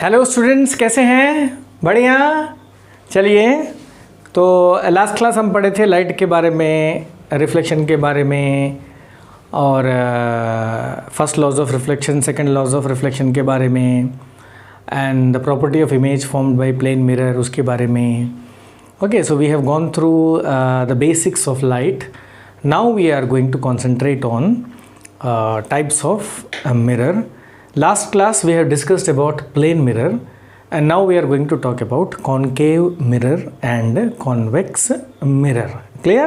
Hello students, कैसे हैं? बढ़िया। चलिए, तो लास्ट क्लास हम पढ़े थे लाइट के बारे में, रिफ्लेक्शन के बारे में, और first laws of reflection, second laws of reflection के बारे में, and the property of image formed by plane mirror, उसके बारे में. Okay, so we have gone through the basics of light. Now we are going to concentrate on types of mirror. Last class we have discussed about plane mirror, and now we are going to talk about concave mirror and convex mirror. Clear?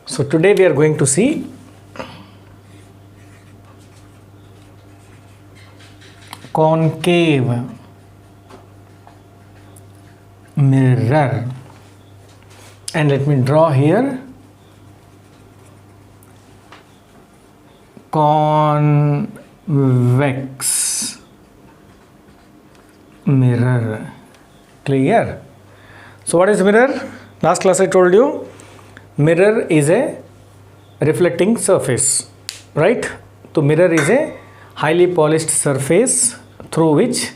So today we are going to see concave mirror, and let me draw here convex mirror. Clear? So what is mirror? Last class I told you mirror is a reflecting surface, right? So mirror is a highly polished surface through which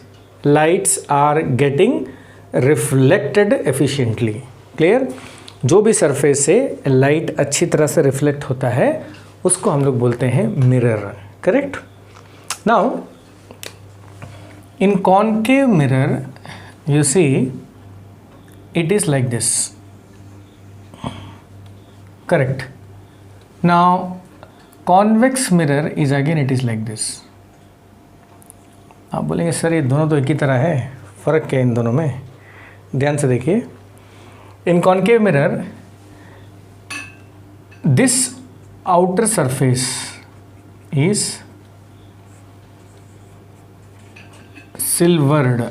lights are getting reflected efficiently. Clear? जो भी surface से light अच्छी तरह से reflect होता है उसको हम लोग बोलते हैं mirror. Correct? Now in concave mirror you see it is like this. Correct? Now convex mirror is again it is like this. आप बोलेंगे सर ये दोनों तो एक ही तरह है, फ़र्क क्या है इन दोनों में? ध्यान से देखिए. In concave mirror this outer surface is silvered,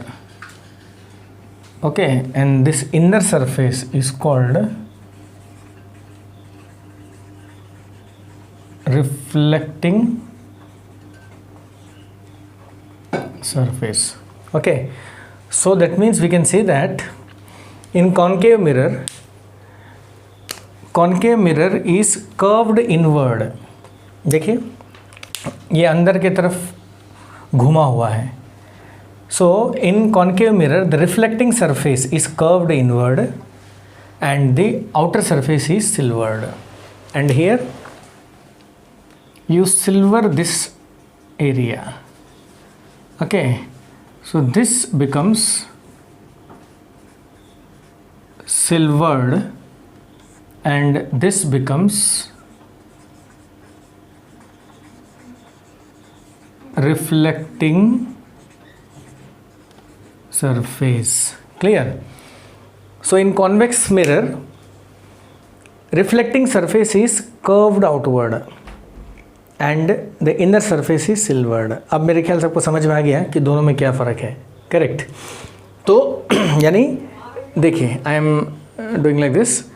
okay, and this inner surface is called reflecting surface. Okay, so that means we can say that in concave mirror is curved inward. देखिए ये अंदर के तरफ घुमा हुआ है. So in concave mirror the reflecting surface is curved inward and the outer surface is silvered, and here you silver this area. Okay, so this becomes silvered and this becomes reflecting surface. Clear? So in convex mirror reflecting surface is curved outward and the inner surface is silvered. अब मेरे ख्याल से आपको समझ में आ गया कि दोनों में क्या फ़र्क है. करेक्ट? तो यानी देखिए I am doing like this.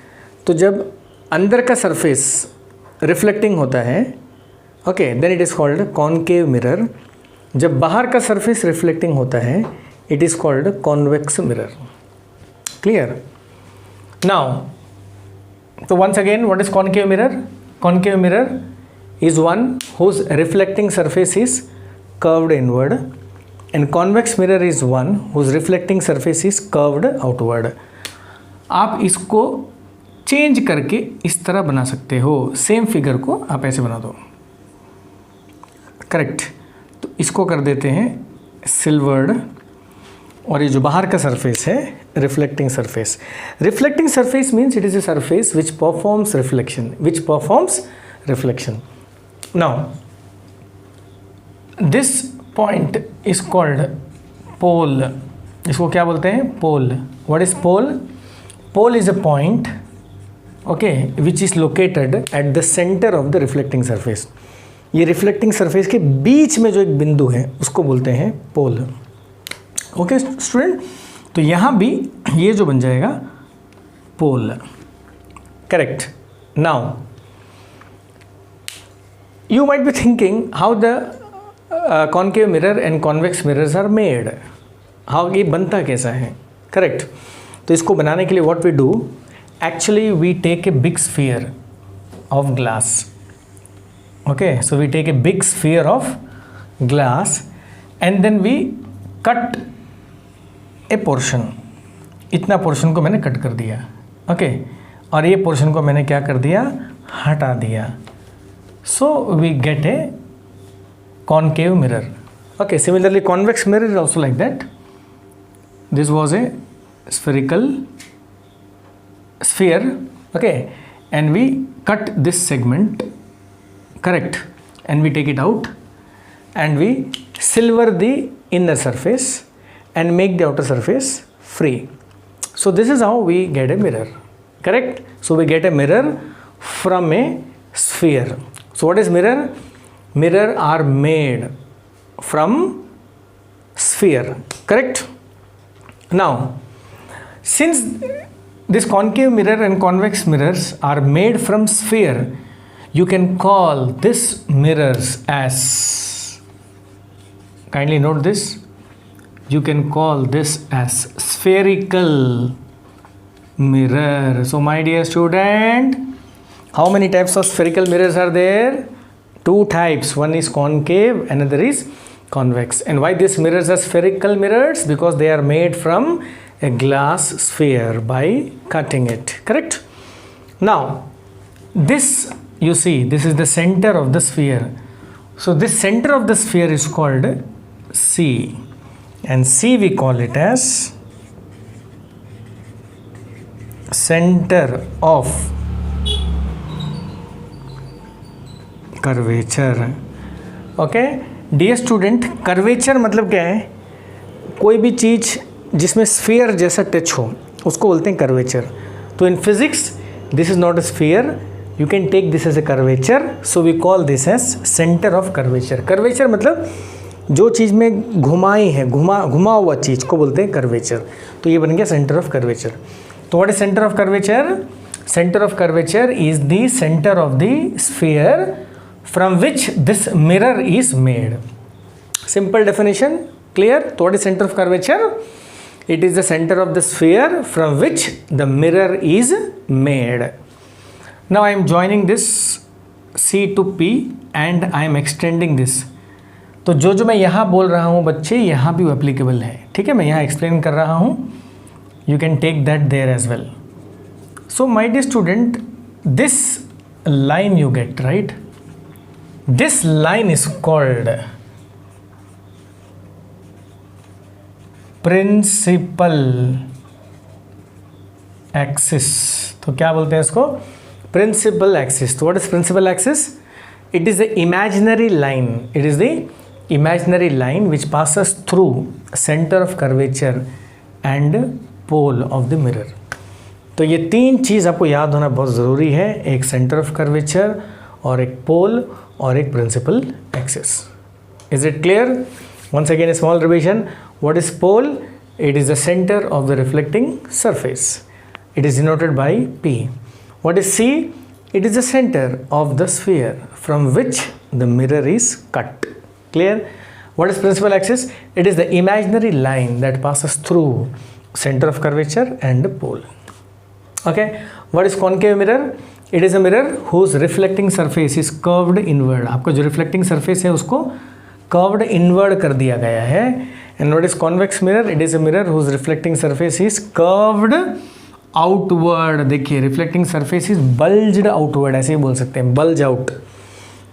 तो जब अंदर का सरफेस रिफ्लेक्टिंग होता है, okay, then it is called concave mirror. जब बाहर का सरफेस रिफ्लेक्टिंग होता है it is called convex mirror. Clear? Now तो once again what is concave mirror? Concave mirror is one whose reflecting surface is curved inward, and convex mirror is one whose reflecting surface is curved outward. आप इसको change करके इस तरह बना सकते हो. Same figure को आप ऐसे बना दो. करेक्ट? तो इसको कर देते हैं सिल्वर्ड, और ये जो बाहर का सरफेस है reflecting surface. Reflecting surface means it is a surface which performs reflection. Now this point is called pole. इसको क्या बोलते हैं? Pole. What is pole? Pole is a point, okay, which is located at the centre of the reflecting surface. ये reflecting surface के बीच में जो एक बिंदु है उसको बोलते हैं पोल. ओके स्टूडेंट, तो यहाँ भी ये जो बन जाएगा pole. Correct? Now you might be thinking how the concave mirror and convex mirrors are made. How ये बनता कैसा है? करेक्ट? तो इसको बनाने के लिए what we do, actually we take a big sphere of glass. Okay, so we take a big sphere of glass and then we cut A portion, इतना पोर्शन को मैंने कट कर दिया, ओके, और ये पोर्शन को मैंने क्या कर दिया, हटा दिया. So we get a concave mirror. Okay, similarly convex mirror is also like that. This was a spherical sphere, okay, and we cut this segment, correct, and we take it out and we silver the inner surface and make the outer surface free. So this is how we get a mirror, correct. So we get a mirror from a sphere. So what is mirror? Mirror are made from sphere, correct. Now since this concave mirror and convex mirrors are made from sphere, you can call this mirrors as, kindly note this, you can call this as spherical mirror. So my dear student, how many types of spherical mirrors are there? Two types. One is concave, another is convex. And why these mirrors are spherical mirrors? Because they are made from a glass sphere by cutting it, correct. Now this, you see, this is the center of the sphere. So this center of the sphere is called C, and C we call it as center of curvature. Okay, dear student, curvature मतलब क्या है? कोई भी चीज़ जिसमें sphere जैसा touch हो उसको बोलते हैं कर्वेचर. तो in physics this is not a sphere, you can take this as a curvature. So we call this as centre of curvature. Curvature मतलब जो चीज़ में घुमाई है, घुमा हुआ चीज़ को बोलते हैं कर्वेचर. तो ये बन गया सेंटर ऑफ कर्वेचर. तो what is centre of curvature? Centre of curvature is the centre of the sphere from which this mirror is made. Simple definition, clear. तो what is centre of curvature? It is the center of the sphere from which the mirror is made. Now I am joining this C to P and I am extending this. तो जो मैं यहाँ बोल रहा हूँ बच्चे, यहाँ भी एप्लीकेबल है, ठीक है. मैं यहाँ एक्सप्लेन कर रहा हूँ, you can take that there as well. So my dear student, this line you get, right? This line is called principal axis. तो क्या बोलते हैं इसको? Principal axis. तो what is principal axis? It is the imaginary line. It is the imaginary line which passes through centre of curvature and pole of the mirror. तो ये तीन चीज़ आपको याद होना बहुत ज़रूरी है. एक सेंटर ऑफ कर्वेचर, और एक पोल, और एक principal axis. Is it clear? Once again, a small revision. What is pole? It is the center of the reflecting surface. It is denoted by P. What is C? It is the center of the sphere from which the mirror is cut. Clear? What is principal axis? It is the imaginary line that passes through center of curvature and the pole. Okay. What is concave mirror? It is a mirror whose reflecting surface is curved inward. आपका जो reflecting surface है उसको curved inward कर दिया गया है. And what is convex mirror? It is a mirror whose reflecting surface is curved outward. देखिए, reflecting surface is bulged outward, ऐसे ही बोल सकते हैं, बल्ज आउट.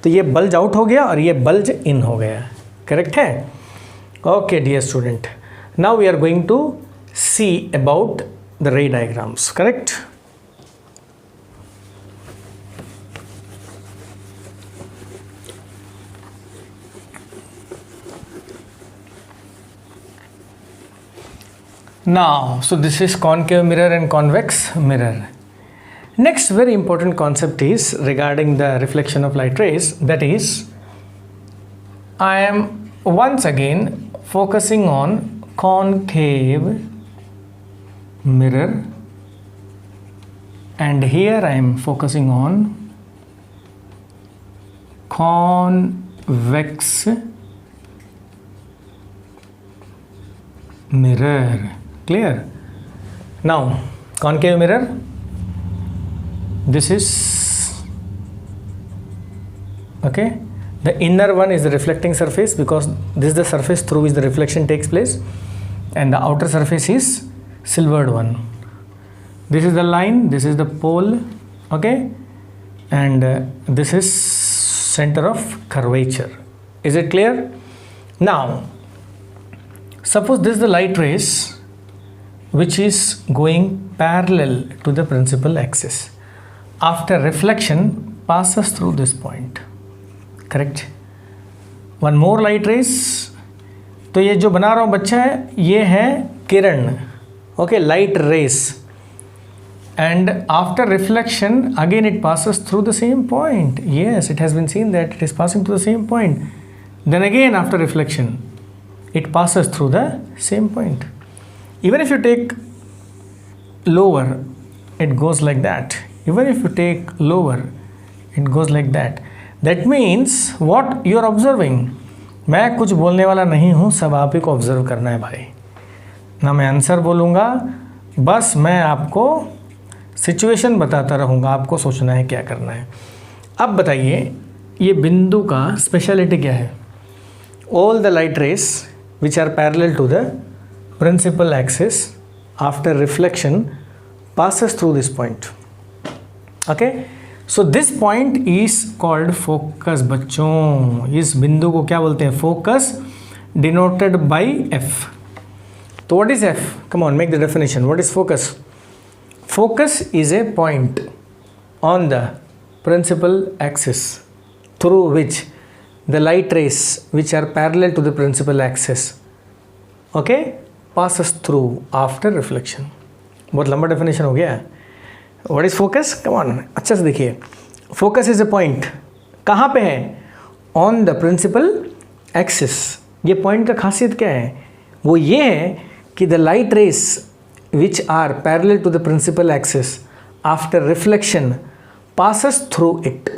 तो ये बल्ज आउट हो गया और ये बल्ज इन हो गया, करेक्ट है. Okay dear student, now we are going to see about the ray diagrams, correct. Now, so this is concave mirror and convex mirror. Next very important concept is regarding the reflection of light rays, that is, I am once again focusing on concave mirror, and here I am focusing on convex mirror. Clear? Now concave mirror, this is okay. The inner one is the reflecting surface because this is the surface through which the reflection takes place, and the outer surface is silvered one. This is the line, this is the pole, okay, and this is center of curvature. Is it clear? Now suppose this is the light rays which is going parallel to the principal axis. After reflection passes through this point, correct? One more light rays. तो ये जो बना रहा हूँ बच्चा है, ये है किरण, okay, light rays, and after reflection again it passes through the same point. Yes, it has been seen that it is passing through the same point. Then again after reflection it passes through the same point. Even if you take lower, it goes like that. Even if you take lower, it goes like that. That means what you are observing. मैं कुछ बोलने वाला नहीं हूँ, सब आप ही को observe करना है भाई. ना मैं आंसर बोलूँगा, बस मैं आपको सिचुएशन बताता रहूँगा, आपको सोचना है क्या करना है. अब बताइए ये बिंदु का स्पेशलिटी क्या है? All the light rays which are parallel to the principal axis after reflection passes through this point. Okay, so this point is called focus. बच्चों इस बिंदु को क्या बोलते हैं? Focus, denoted by F. तो what is F? Come on, make the definition. What is focus? Focus is a point on the principal axis through which the light rays which are parallel to the principal axis, okay, passes through after reflection. बहुत लंबा definition हो गया. What is focus? Come on, अच्छे से देखिए. Focus is a point. कहाँ पे है? On the principal axis. ये point का खासियत क्या है? वो ये है कि the light rays which are parallel to the principal axis after reflection passes through it.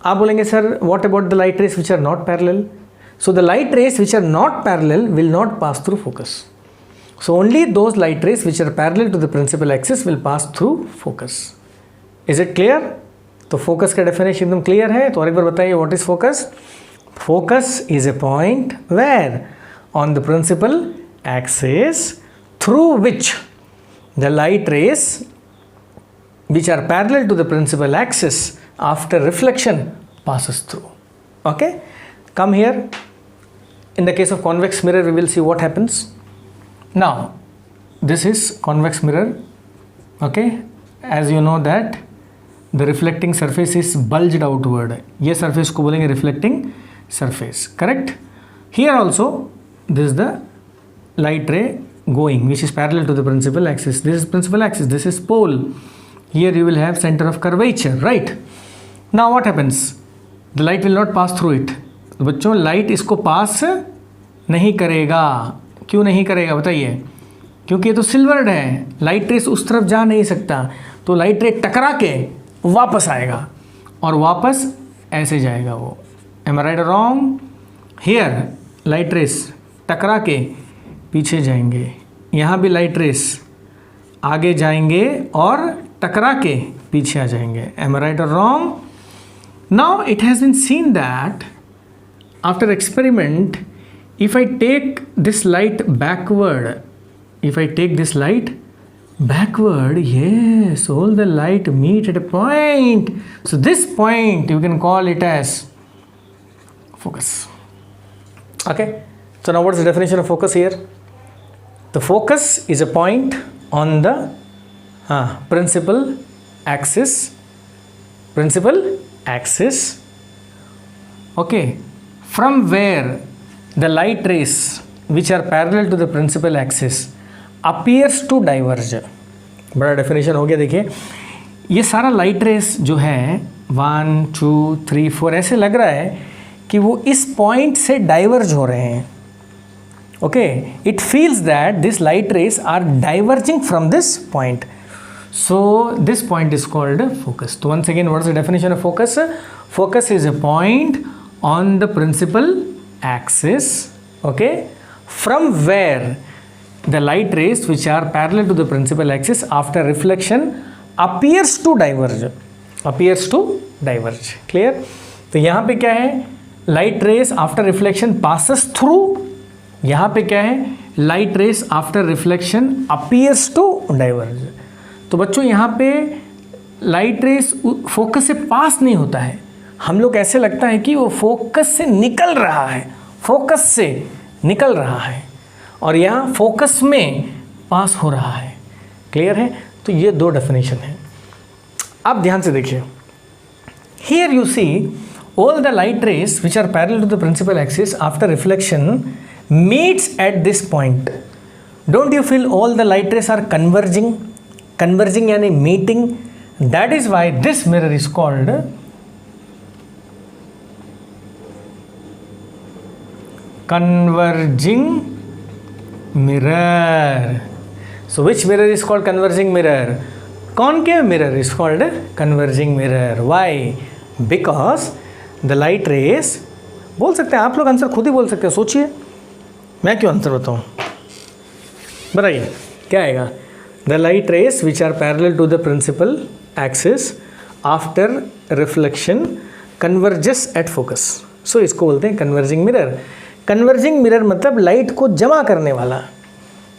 आप बोलेंगे sir what about the light rays which are not parallel? So the light rays which are not parallel will not pass through focus. So only those light rays which are parallel to the principal axis will pass through focus. Is it clear? तो focus का definition एकदम clear है. तो और एक बार बताइए what is focus? Focus is a point where on the principal axis through which the light rays which are parallel to the principal axis after reflection passes through. Okay, come here. In the case of convex mirror we will see what happens. Now this is convex mirror. Okay, as you know that the reflecting surface is bulged outward. ये surface को बोलेंगे reflecting surface, correct? Here also this is the light ray going which is parallel to the principal axis. This is principal axis, this is pole. Here you will have center of curvature, right? Now what happens? The light will not pass through it. बच्चों light इसको पास नहीं करेगा. क्यों नहीं करेगा बताइए? क्योंकि ये तो सिल्वर्ड है, लाइट रेस उस तरफ जा नहीं सकता, तो लाइट रे टकरा के वापस आएगा और वापस ऐसे जाएगा वो. Am I right or wrong? Here light rays टकरा के पीछे जाएंगे, यहाँ भी लाइट रेस आगे जाएंगे और टकरा के पीछे आ जाएंगे. Am I right or wrong? Now it has been seen that after experiment, if I take this light backward, yes, all the light meet at a point. So this point you can call it as focus. Okay, so now what is the definition of focus here? The focus is a point on the principal axis, okay, from where the light rays which are parallel to the principal axis appears to diverge. बड़ा definition हो गया. देखिए ये सारा light rays जो है 1, 2, 3, 4 ऐसे लग रहा है कि वो इस point से diverge हो रहे हैं. Okay, it feels that these light rays are diverging from this point. So this point is called focus. So once again, what is the definition of focus? Focus is a point on the principal axis, okay, from where the light rays which are parallel to the principal axis after reflection appears to diverge. Clear? तो यहाँ पे क्या है? Light rays after reflection passes through यहाँ पे क्या है, light rays after reflection appears to diverge. तो बच्चों यहाँ पे लाइट रेस फोकस से पास नहीं होता है, हम लोग ऐसे लगता है कि वो फोकस से निकल रहा है, फोकस से निकल रहा है, और यहाँ फोकस में पास हो रहा है। क्लियर है? तो ये दो डेफिनेशन है। अब ध्यान से देखिए, here you see all the light rays which are parallel to the principal axis after reflection meets at this point. Don't you feel all the light rays are converging? Converging यानी meeting. That is why this mirror is called converging mirror. So which mirror is called converging mirror? Concave mirror is called converging mirror. Why? Because the light race, बोल सकते हैं आप लोग, answer खुद ही बोल सकते हैं, सोचिए, मैं क्यों आंसर बताऊँ, बताइए क्या आएगा। The light rays which are parallel to the principal axis after reflection converges at focus. So इसको बोलते हैं कन्वर्जिंग मिरर। कन्वर्जिंग मिरर मतलब लाइट को जमा करने वाला।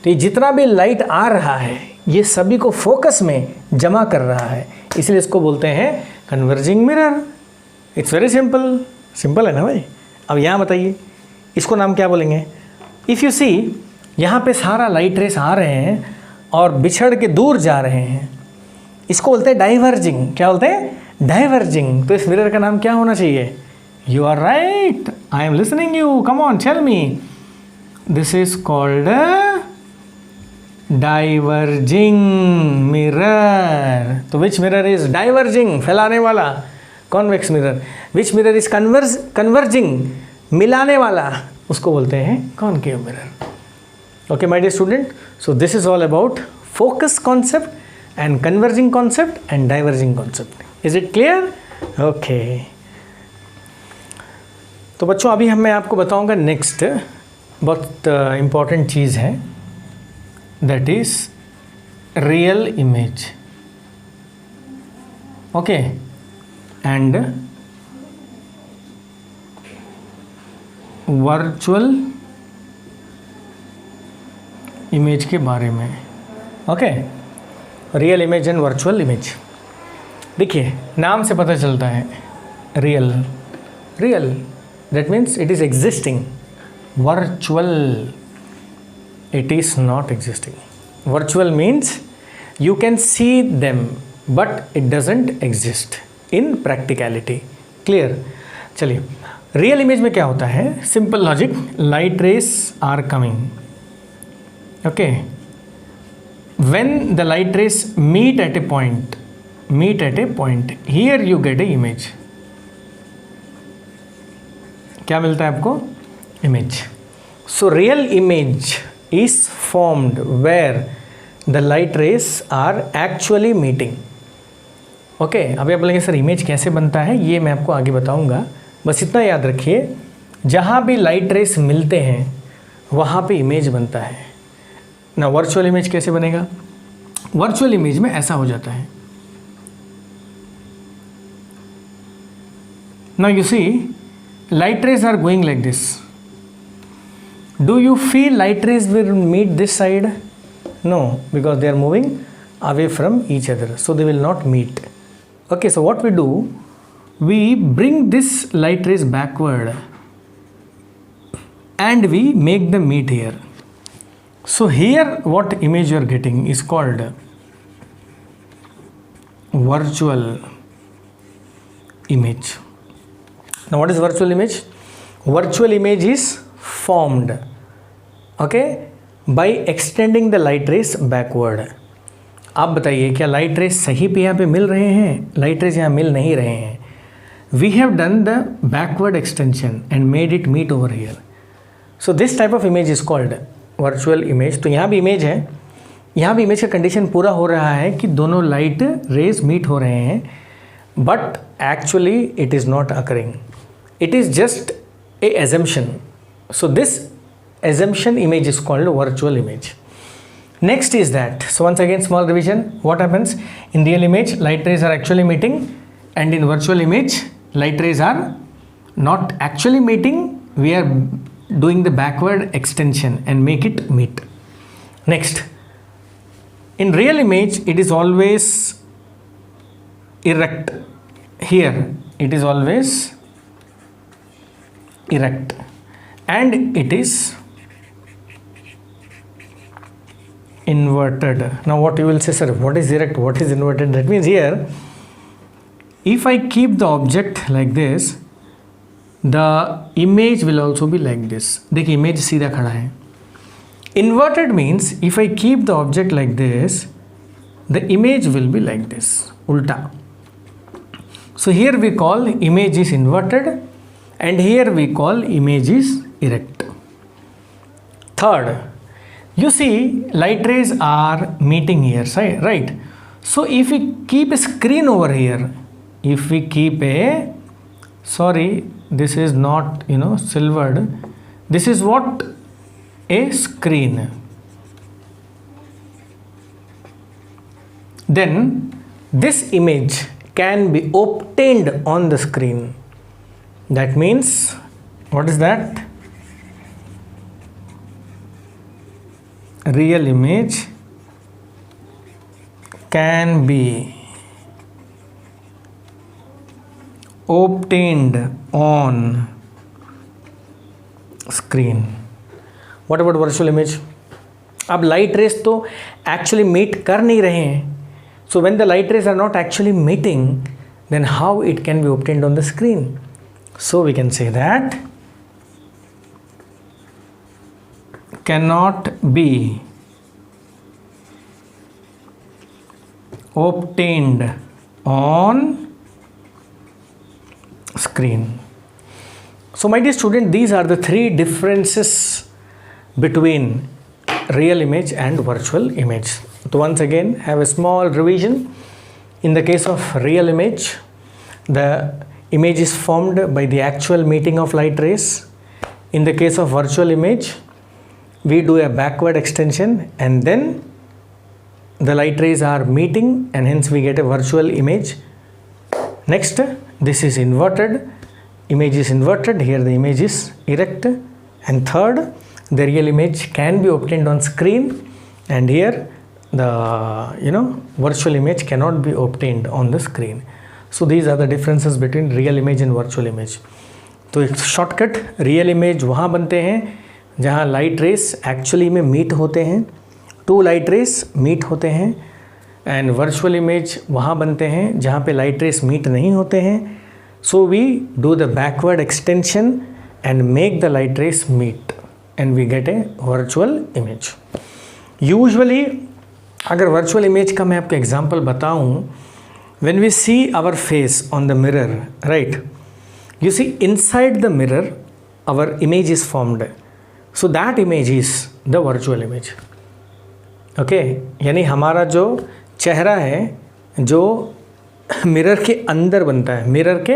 तो ये जितना भी लाइट आ रहा है ये सभी को फोकस में जमा कर रहा है, इसलिए इसको बोलते हैं converging mirror. It's very simple, simple है ना भाई। अब यहाँ बताइए इसको नाम क्या बोलेंगे। इफ़ यू सी यहाँ पे सारा लाइट रेस आ रहे हैं और बिछड़ के दूर जा रहे हैं, इसको बोलते हैं डाइवर्जिंग। क्या बोलते हैं? डाइवर्जिंग। तो इस मिरर का नाम क्या होना चाहिए? You are right, I am listening you, come on tell me. This is called diverging mirror. तो विच मिरर इज डाइवर्जिंग, फैलाने वाला? Convex mirror. Which mirror is converging, मिलाने वाला? उसको बोलते हैं concave mirror. Okay my dear student, so this is all about focus concept and converging concept and diverging concept. Is it clear? Okay, तो बच्चों अभी मैं आपको बताऊंगा नेक्स्ट बहुत इम्पॉर्टेंट चीज़ है, that is real image. Okay, and virtual image के बारे में। Okay, real image and virtual image. देखिए नाम से पता चलता है real, real that means it is existing. Virtual it is not existing. Virtual means you can see them but it doesn't exist in practicality. Clear? चलिए, real image में क्या होता है? Simple logic, light rays are coming, okay, when the light rays meet at a point, here you get a image. क्या मिलता है आपको? Image. So real image is formed where the light rays are actually meeting. Okay, अभी आप बोलेंगे sir image कैसे बनता है, ये मैं आपको आगे बताऊंगा। बस इतना याद रखिए, जहाँ भी लाइट रेस मिलते हैं वहाँ पे इमेज बनता है ना। वर्चुअल इमेज कैसे बनेगा? वर्चुअल इमेज में ऐसा हो जाता है ना, you see light rays are going like this. Do you feel light rays will meet this side? No, because they are moving away from each other, so they will not meet. Okay, so what we do, we bring this light rays backward and we make them meet here. So here what image you are getting is called virtual image. Now what is virtual image? Virtual image is formed, okay, by extending the light rays backward. आप बताइए क्या light rays सही पे यहाँ पे मिल रहे हैं? Light rays यहाँ मिल नहीं रहे हैं. We have done the backward extension and made it meet over here. So this type of image is called virtual image. तो यहाँ भी इमेज है, यहाँ भी इमेज का कंडीशन पूरा हो रहा है कि दोनों लाइट रेस मीट हो रहे हैं, but actually it is not occurring. It is just a assumption. So this assumption image is called virtual image. Next is that, so once again small revision, what happens in real image? Light rays are actually meeting, and in virtual image light rays are not actually meeting. We are doing the backward extension and make it meet. Next, in real image it is always erect. Here it is always erect and it is inverted. Now what you will say, sir, what is erect, what is inverted? That means here if I keep the object like this, the image will also be like this. देखिए image सीधा खड़ा है. Inverted means if I keep the object like this, the image will be like this, ulta. So here we call image is inverted and here we call image is erect. Third, you see light rays are meeting here, right? So if we keep a screen over here, if we keep a, sorry, this is not, silvered, this is what? A screen. Then this image can be obtained on the screen. That means, what is that? Real image can be obtained on screen. What about virtual image? अब light rays तो actually meet कर नहीं रहे हैं. So when the light rays are not actually meeting, then how it can be obtained on the screen? So we can say that cannot be obtained on screen. So my dear student, these are the three differences between real image and virtual image. So once again have a small revision. In the case of real image, the image is formed by the actual meeting of light rays. In the case of virtual image, we do a backward extension and then the light rays are meeting and hence we get a virtual image. Next, this is inverted, image is inverted, here the image is erect. And third, the real image can be obtained on screen and here the virtual image cannot be obtained on the screen. So these are the differences between real image and virtual image. तो एक shortcut, real image वहाँ बनते हैं जहाँ light rays actually में meet होते हैं, to light rays meet होते हैं. एंड वर्चुअल इमेज वहाँ बनते हैं जहाँ पे लाइट रेस मीट नहीं होते हैं. So we do the backward extension and make the light rays meet and we get a virtual image. Usually अगर वर्चुअल इमेज का मैं आपको एग्जांपल बताऊं, when we see our face on the mirror, right, you see inside the mirror our image is formed, so that image is the virtual image. okay, यानी हमारा जो चेहरा है जो मिरर के अंदर बनता है, मिरर के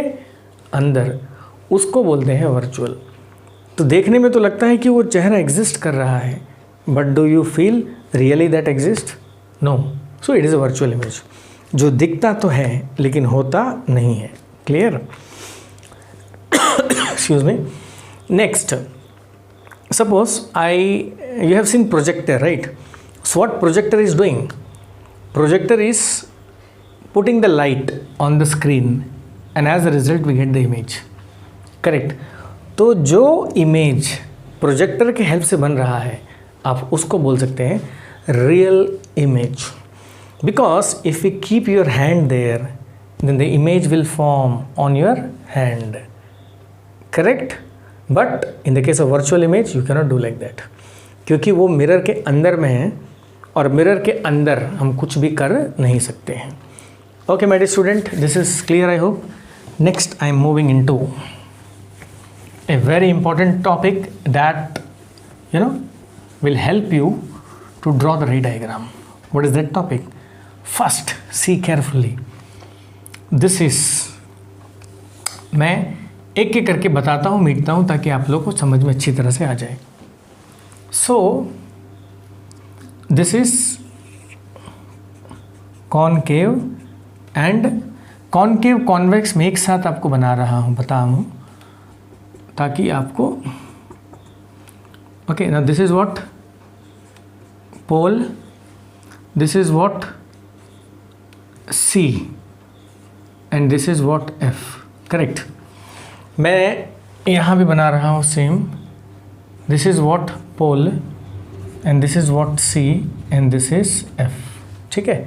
अंदर, उसको बोलते हैं वर्चुअल. तो देखने में तो लगता है कि वो चेहरा एग्जिस्ट कर रहा है, but do you feel really that exist? No. So it is a virtual image. जो दिखता तो है लेकिन होता नहीं है. Clear? Excuse me. Next, suppose you have seen projector, right? So what projector is doing? Projector is putting the light on the screen and as a result we get the image. Correct? तो जो image projector के help से बन रहा है आप उसको बोल सकते हैं real image. Because if we keep your hand there, then the image will form on your hand. Correct? But in the case of virtual image you cannot do like that, क्योंकि वो मिरर के अंदर में है और mirror के अंदर हम कुछ भी कर नहीं सकते हैं. Okay my dear student, this is clear I hope. Next I am moving into a very important topic that will help you to draw the ray diagram. What is that topic? First see carefully. This is, मैं एक एक करके बताता हूँ, मीटता हूँ ताकि आप लोग को समझ में अच्छी तरह से आ जाए. सो this is concave and concave convex में एक साथ आपको बता रहा हूँ ताकि आपको Okay, now this is what pole, this is what C and this is what F. Correct. मैं यहाँ भी बना रहा हूँ same. This is what pole and this is what C and this is F. ठीक है.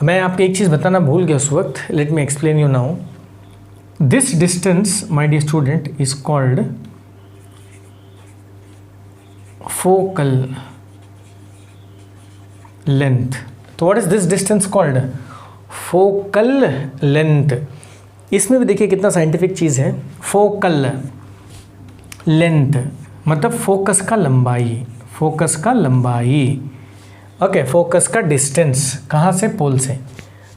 मैं आपको एक चीज़ बताना भूल गया उस वक्त. Let me explain you now. This distance my dear student is called focal length. तो what is this distance called? Focal length. इसमें भी देखिए कितना साइंटिफिक चीज़ है. फोकल लेंथ मतलब फोकस का लंबाई, फोकस का लंबाई. ओके, फोकस का डिस्टेंस कहाँ से? पोल से.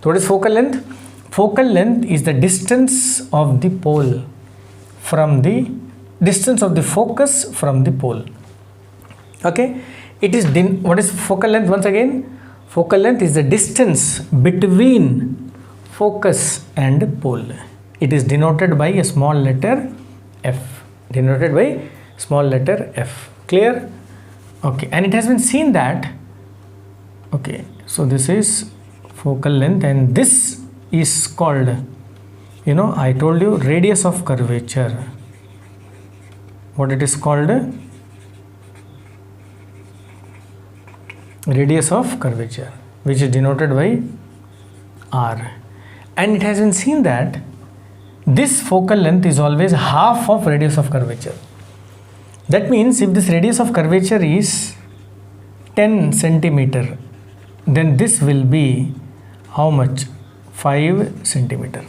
तो what is focal length? Focal length is the distance of the pole from the distance of the focus from the pole. Okay, it is what is focal length? Once again, focal length is the distance between focus and pole. It is denoted by a small letter F. Denoted by small letter F. Clear? Okay, and it has been seen that, okay, so this is focal length and this is called, you know, I told you radius of curvature. What it is called? Radius of curvature, which is denoted by R. And it has been seen that this focal length is always half of radius of curvature. That means if this radius of curvature is 10 centimeter, then this will be how much? 5 centimeter.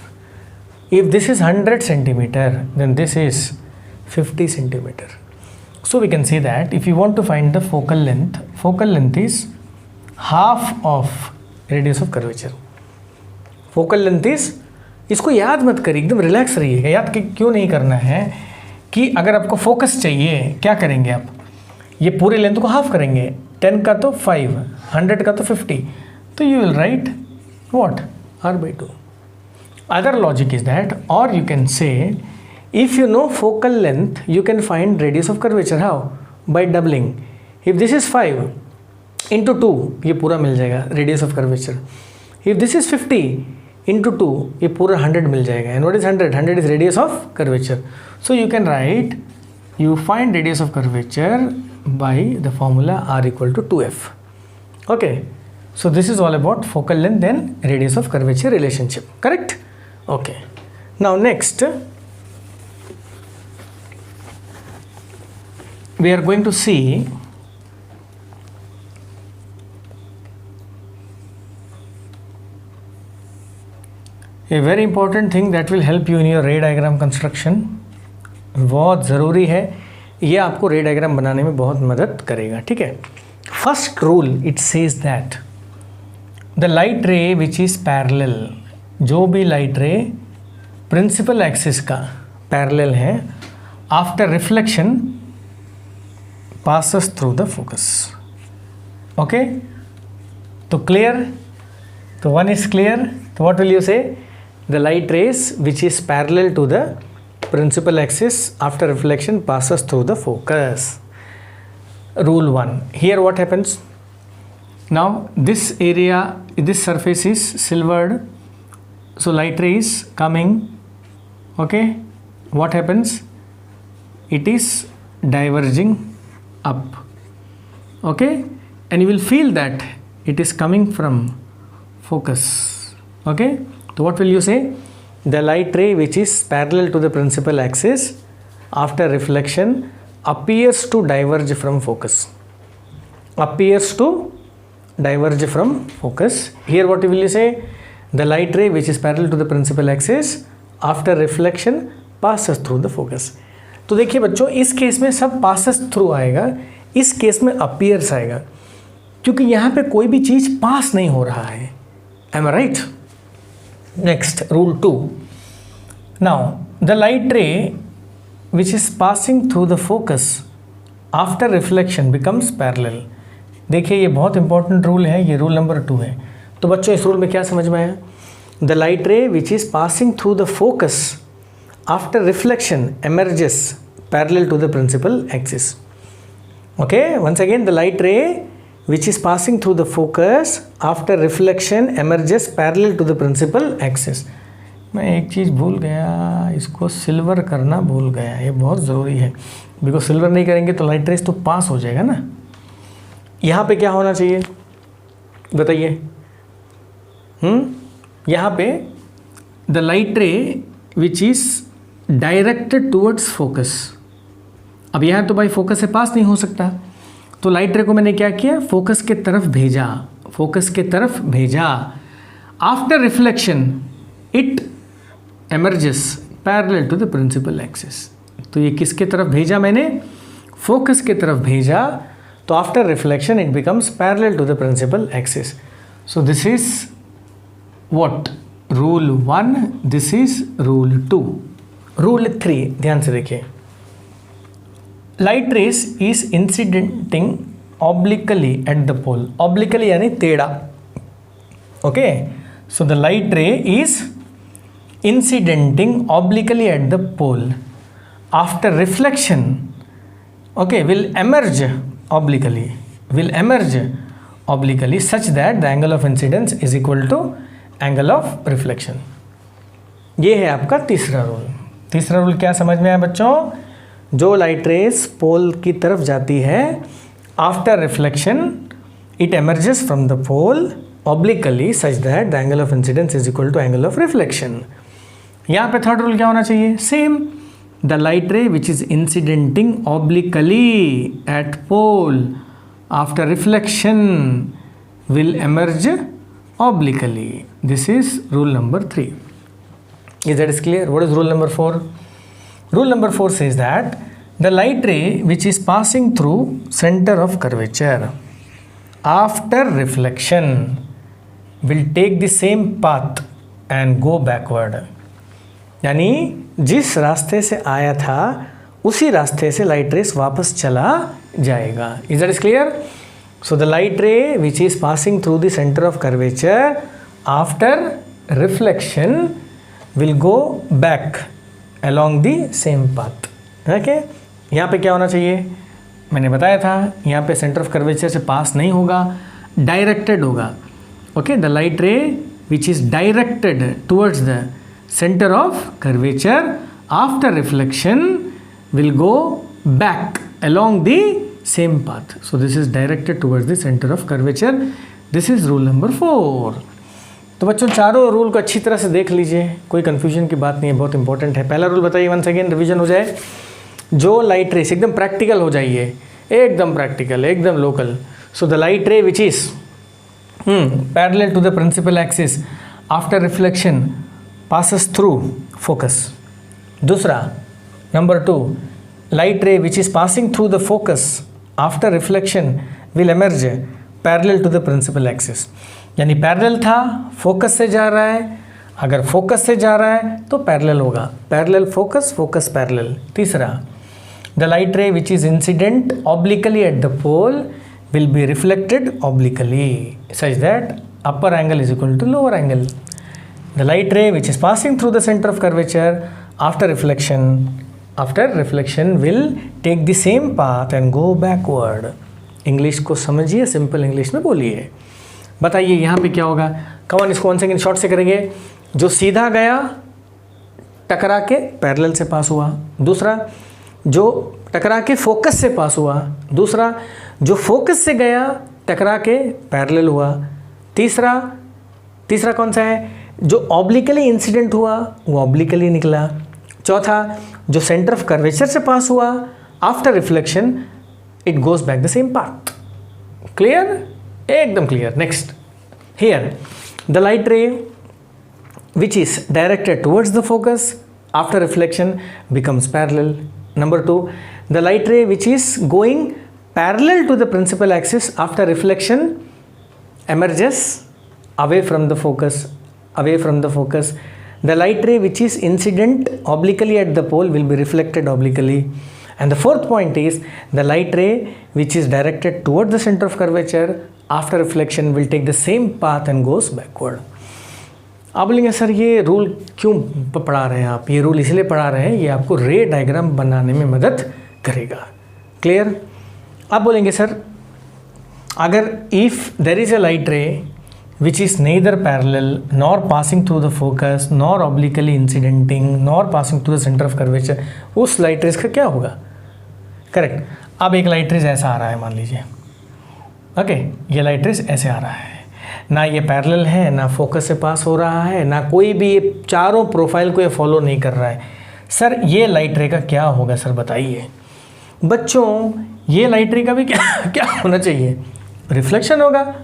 If this is 100 centimeter, then this is 50 centimeter. So we can say that if you want to find the focal length is half of radius of curvature. Focal length is, इसको याद मत करिए, एकदम relax रहिएगा. याद क्यों नहीं करना है कि अगर आपको फोकस चाहिए क्या करेंगे आप? ये पूरे लेंथ को हाफ करेंगे. 10 का तो 5, 100 का तो 50. तो you will write what? R/2. Other logic is that, or you can say, if you know focal length, you can find radius of curvature. How? By doubling. If this is 5 into 2, ये पूरा मिल जाएगा radius of curvature. If this is 50 into 2, ये पूरा 100 मिल जाएगा. And what is 100? 100 is radius of curvature. So you can write, you find radius of curvature by the formula R equal to 2F. Okay. So this is all about focal length and radius of curvature relationship. Correct? Okay. Now next, we are going to see a very important thing that will help you in your ray diagram construction. बहुत ज़रूरी है, ये आपको रे diagram बनाने में बहुत मदद करेगा. ठीक है. First rule it says that the light ray which is parallel, जो भी लाइट रे प्रिंसिपल एक्सिस का पैरेलल है, after reflection passes through the focus. Okay, so clear? So one is clear. So what will you say? The light rays which is parallel to the principal axis after reflection passes through the focus. Rule 1. Here what happens? Now this area, this surface is silvered, so light ray is coming. Okay, what happens? It is diverging up. Okay, and you will feel that it is coming from focus. Okay, so what will you say? The light ray which is parallel to the principal axis after reflection appears to diverge from focus. Appears to diverge from focus. Here what will you say? The light ray which is parallel to the principal axis after reflection passes through the focus. तो देखिए बच्चों, इस case में सब passes through आएगा, इस case में appears आएगा, क्योंकि यहाँ पे कोई भी चीज़ पास नहीं हो रहा है. Am I right? Next rule 2. Now the light ray which is passing through the focus after reflection becomes parallel. देखिए ये बहुत इंपॉर्टेंट रूल है, ये रूल नंबर 2 है. तो बच्चों इस रूल में क्या समझ में आया? The light ray which is passing through the focus after reflection emerges parallel to the principal axis. Okay, once again, the light ray which is passing through the focus after reflection emerges parallel to the principal axis. मैं एक चीज़ भूल गया, इसको silver करना भूल गया, ये बहुत ज़रूरी है, बिकॉज सिल्वर नहीं करेंगे तो लाइट रेस तो पास हो जाएगा ना। यहाँ पे क्या होना चाहिए बताइए? यहाँ पे the light ray which is directed towards focus. अब यहाँ तो भाई फोकस से पास नहीं हो सकता, तो लाइट रे को मैंने क्या किया, फोकस के तरफ भेजा, फोकस के तरफ भेजा। After reflection it emerges parallel to the principal axis. तो ये किसके तरफ भेजा मैंने? फोकस के तरफ भेजा, तो after reflection it becomes parallel to the principal axis. So this is what? Rule 1, this is rule 2। Rule 3 ध्यान से देखिए, light rays is incidenting obliquely at the pole. Obliquely यानी टेढ़ा। Okay, so the light ray is incidenting obliquely at the pole after reflection, okay, will emerge obliquely such that the angle of incidence is equal to angle of reflection। ये है आपका तीसरा rule. तीसरा rule क्या समझ में आया बच्चों? जो लाइट रेस पोल की तरफ जाती है after reflection it emerges from the pole obliquely such that the angle of incidence is equal to angle of reflection. यहाँ पे थर्ड रूल क्या होना चाहिए? Same, the light ray which is incidenting obliquely at pole after reflection will emerge obliquely. This is rule number 3. Is that clear? What is rule number 4? Rule number 4 says that the light ray which is passing through center of curvature after reflection will take the same path and go backward. यानी जिस रास्ते से आया था उसी रास्ते से light rays वापस चला जाएगा। Is that is clear? So the light ray which is passing through the centre of curvature after reflection will go back along the same path. Okay, यहाँ पे क्या होना चाहिए? मैंने बताया था यहाँ पे सेंटर ऑफ कर्वेचर से पास नहीं होगा, डायरेक्टेड होगा। Okay, the light ray which is directed towards the center of curvature after reflection will go back along the same path. So this is directed towards the center of curvature. This is rule number 4. तो बच्चों चारों rule को अच्छी तरह से देख लीजिए, कोई कंफ्यूजन की बात नहीं है, बहुत इंपॉर्टेंट है। पहला रूल बताइए, वंस अगेन रिवीजन हो जाए। जो लाइट रेस एकदम प्रैक्टिकल हो जाइए, एकदम प्रैक्टिकल, एकदम local. So the light ray which is parallel to the principal axis after reflection passes through focus। दूसरा, number 2, light ray which is passing through the focus after reflection will emerge parallel to the principal axis। यानी parallel था, focus से जा रहा है, अगर focus से जा रहा है तो पैरेलल होगा, पैरेलल फोकस, फोकस पैरेलल। तीसरा, the light ray which is incident obliquely at the pole will be reflected obliquely such that upper angle is equal to lower angle। The light ray which is passing through the center of curvature after reflection will take the same path and go backward। English को समझिए, simple English में बोलिए। बताइए यहाँ पे क्या होगा? कौन इसको 1 सेकेंड शॉर्ट से करेंगे। जो सीधा गया टकरा के पैरेलल से पास हुआ, दूसरा जो टकरा के फोकस से पास हुआ, दूसरा जो फोकस से गया टकरा के पैरेलल हुआ, तीसरा कौन सा है? जो ऑब्लिकली इंसिडेंट हुआ वो ऑब्लिकली निकला, चौथा जो सेंटर ऑफ कर्वेचर से पास हुआ after reflection it goes back the same path. Clear? एकदम clear. Next, here the light ray which is directed towards the focus after reflection becomes parallel. Number 2, the light ray which is going parallel to the principal axis after reflection emerges away from the focus, away from the focus। The light ray which is incident obliquely at the pole will be reflected obliquely। And the fourth point is the light ray which is directed toward the center of curvature after reflection will take the same path and goes backward। आप बोलेंगे sir ये rule क्यों पढ़ा रहे हैं आप? ये rule इसलिए पढ़ा रहे हैं, ये आपको रे डायग्राम बनाने में मदद करेगा। क्लियर? आप बोलेंगे सर अगर if there is a light ray which is neither parallel nor passing through the focus nor obliquely incidenting nor passing through the center of curvature, उस लाइट रेज का क्या होगा? करेक्ट. अब एक लाइट रेज ऐसा आ रहा है मान लीजिए, ओके, ये लाइट रेज ऐसे आ रहा है, ना ये पैरेलल है, ना फोकस से पास हो रहा है, ना कोई भी ये चारों प्रोफाइल को ये फॉलो नहीं कर रहा है. सर ये लाइट रे का क्या होगा सर बताइए. बच्चों ये लाइट रे का भी क्या होना चाहिए? रिफ्लेक्शन होगा.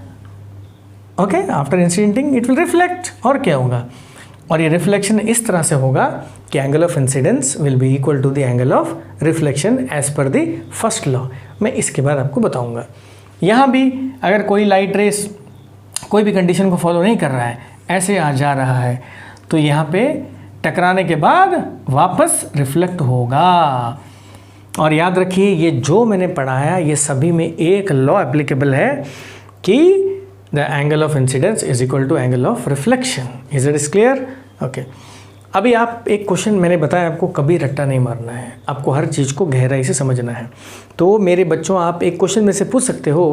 Okay, after incidenting it will reflect. और क्या होगा? और ये रिफ्लेक्शन इस तरह से होगा कि angle of incidence will be equal to the angle of reflection as per the first law. मैं इसके बाद आपको बताऊंगा. यहाँ भी अगर कोई लाइट रेस कोई भी कंडीशन को फॉलो नहीं कर रहा है, ऐसे आ जा रहा है, तो यहाँ पे टकराने के बाद वापस रिफ्लेक्ट होगा. और याद रखिए ये जो मैंने पढ़ाया ये सभी में एक लॉ एप्लीकेबल है कि the angle of incidence is equal to angle of reflection. Is it clear? Okay. अभी आप एक क्वेश्चन मैंने बताया आपको कभी रट्टा नहीं मारना है, आपको हर चीज़ को गहराई से समझना है. तो मेरे बच्चों आप एक क्वेश्चन में से पूछ सकते हो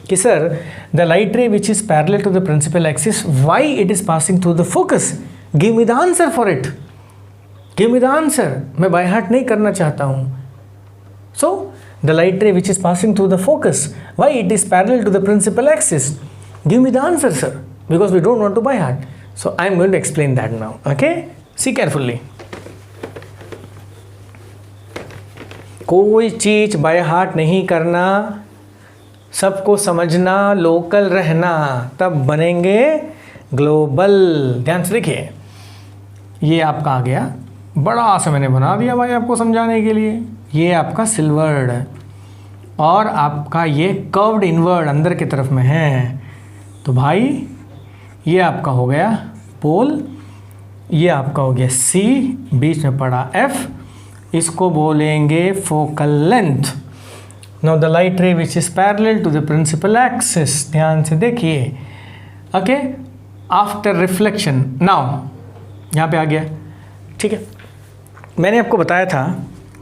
कि sir the light ray which is parallel to the principal axis why it is passing through the focus. Give me the answer for it. Give me the answer. मैं बाय हार्ट नहीं करना चाहता हूँ. So the light ray which is passing through the focus why it is parallel to the principal axis. Give me the answer, sir, because we don't want to by heart. So I am going to explain that now. Okay? See carefully. कोई चीज bye heart नहीं करना, सबको समझना, local रहना, तब बनेंगे global. ध्यान से देखिए, ये आपका आ गया, बड़ा सा मैंने बना दिया भाई आपको समझाने के लिए. ये आपका सिल्वर्ड और आपका ये कर्व्ड इनवर्ड अंदर की तरफ में है. तो भाई ये आपका हो गया पोल, ये आपका हो गया C, बीच में पड़ा F, इसको बोलेंगे focal length. Now the light ray which is parallel to the principal axis. ध्यान से देखिए. Okay, after reflection. नाउ यहाँ पे आ गया. ठीक है, मैंने आपको बताया था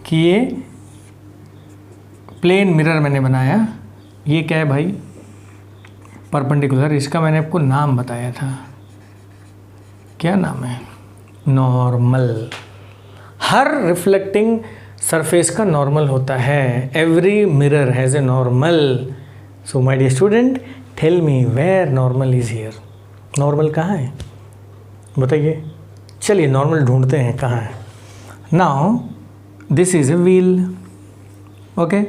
कि ये प्लेन मिरर मैंने बनाया. ये क्या है भाई? परपेंडिकुलर. इसका मैंने आपको नाम बताया था. क्या नाम है? नॉर्मल. हर रिफ्लेक्टिंग सरफेस का नॉर्मल होता है. Every mirror has a normal. So my dear student, tell me where normal is here. Normal कहाँ है बताइए. चलिए नॉर्मल ढूंढते हैं कहाँ है. Now this is a wheel. Okay,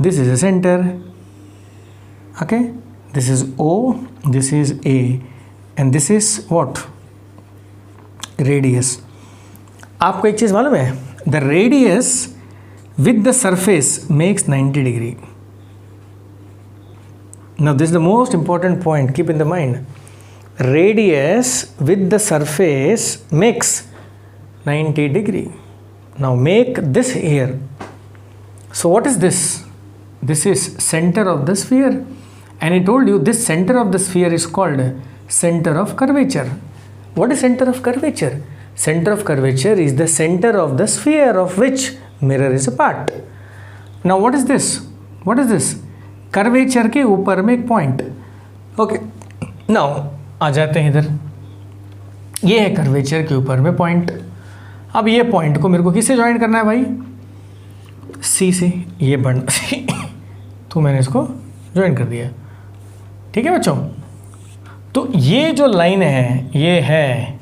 this is a centre. Okay, this is O, this is A, and this is what? Radius. आपको एक चीज़ मालूम है? The radius with the surface makes 90 degree. Now this is the most important point. Keep in the mind. Radius with the surface makes 90 degree. Now make this here. So what is this? This is center of the sphere. And I told you this center of the sphere is called center of curvature. What is center of curvature? Center of curvature is the center of the sphere of which mirror is a part. Now what is this? What is this? Curvature के ऊपर में एक point. Okay. Now आ जाते हैं इधर. ये है curvature के ऊपर में point. अब ये point को मेरे को किससे ज्वाइन करना है भाई? C से. ये बन तो मैंने इसको ज्वाइन कर दिया. ठीक है बच्चों. तो ये जो लाइन है ये है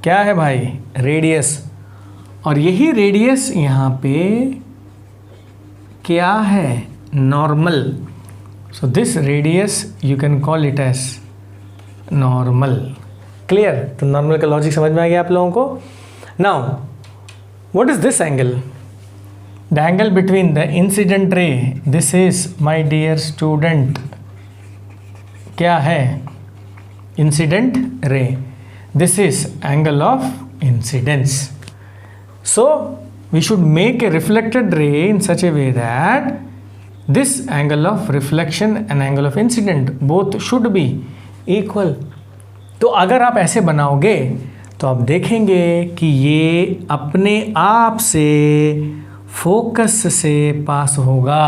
क्या है भाई? रेडियस. और यही रेडियस यहाँ पे क्या है? Normal. So this radius you can call it as normal. Clear? तो नॉर्मल का लॉजिक समझ में आ गया आप लोगों को. Now what is this angle? The angle between the incident ray, this is my dear student, क्या है? Incident ray. This is angle of incidence. So we should make a reflected ray in such a way that this angle of reflection and angle of incident both should be equal. तो अगर आप ऐसे बनाओगे तो आप देखेंगे कि ये अपने आप से फोकस से पास होगा।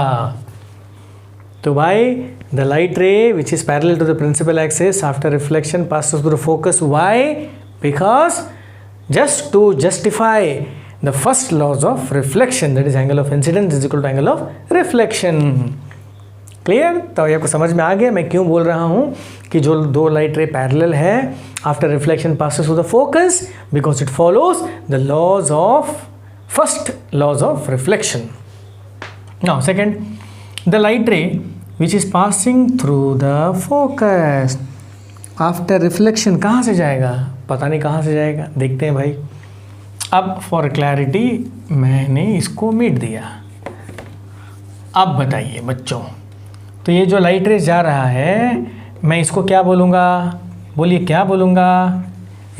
तो भाई the light ray which is parallel to the principal axis after reflection passes through the focus. Why? Because just to justify the first laws of reflection, that is angle of incidence is equal to angle of reflection. Clear? तो ये आपको समझ में आ गया मैं क्यों बोल रहा हूँ कि जो दो लाइट रे पैरेलल है after reflection passes through the focus, because it follows the laws of first laws of reflection. Now second, the light ray which is passing through the focus after reflection कहाँ से जाएगा? पता नहीं कहाँ से जाएगा, देखते हैं भाई। अब फॉर क्लैरिटी मैंने इसको मिट दिया। अब बताइए बच्चों, तो ये जो लाइट रेस जा रहा है मैं इसको क्या बोलूँगा? बोलिए क्या बोलूँगा?